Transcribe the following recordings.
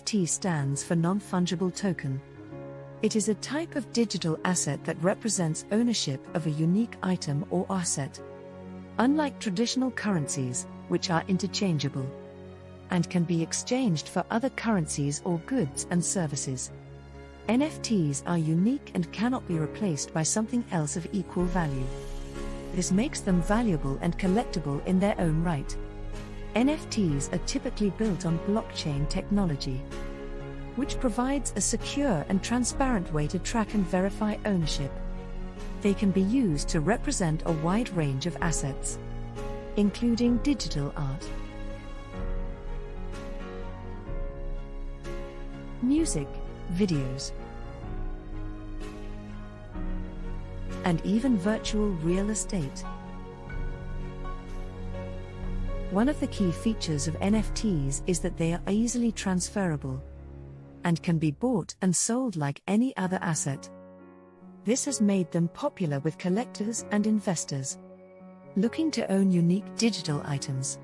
NFT stands for non-fungible token. It is a type of digital asset that represents ownership of a unique item or asset. Unlike traditional currencies, which are interchangeable and can be exchanged for other currencies or goods and services, NFTs are unique and cannot be replaced by something else of equal value. This makes them valuable and collectible in their own right. NFTs are typically built on blockchain technology, which provides a secure and transparent way to track and verify ownership. They can be used to represent a wide range of assets, including digital art, music, videos, and even virtual real estate. One of the key features of NFTs is that they are easily transferable and can be bought and sold like any other asset. This has made them popular with collectors and investors looking to own unique digital items.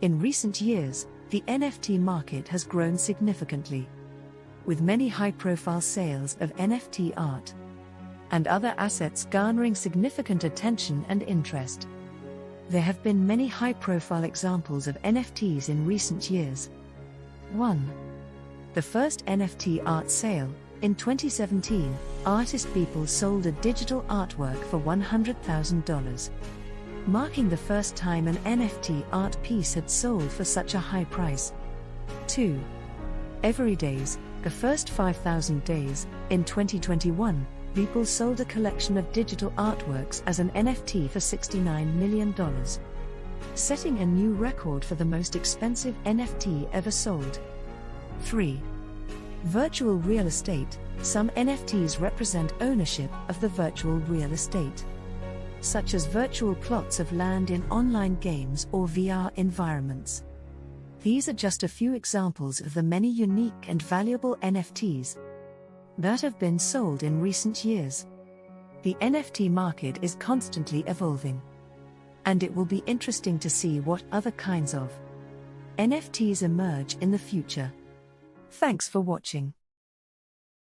In recent years, the NFT market has grown significantly, with many high-profile sales of NFT art and other assets garnering significant attention and interest. There have been many high-profile examples of NFTs in recent years. 1. The first NFT art sale. In 2017, artist Beeple sold a digital artwork for $100,000, marking the first time an NFT art piece had sold for such a high price. 2. Every Days. The first 5,000 days. In 2021, Beeple sold a collection of digital artworks as an NFT for $69 million, setting a new record for the most expensive NFT ever sold. 3. Virtual real estate. Some NFTs represent ownership of the virtual real estate, such as virtual plots of land in online games or VR environments. These are just a few examples of the many unique and valuable NFTs that have been sold in recent years. The NFT market is constantly evolving, and it will be interesting to see what other kinds of NFTs emerge in the future. Thanks for watching.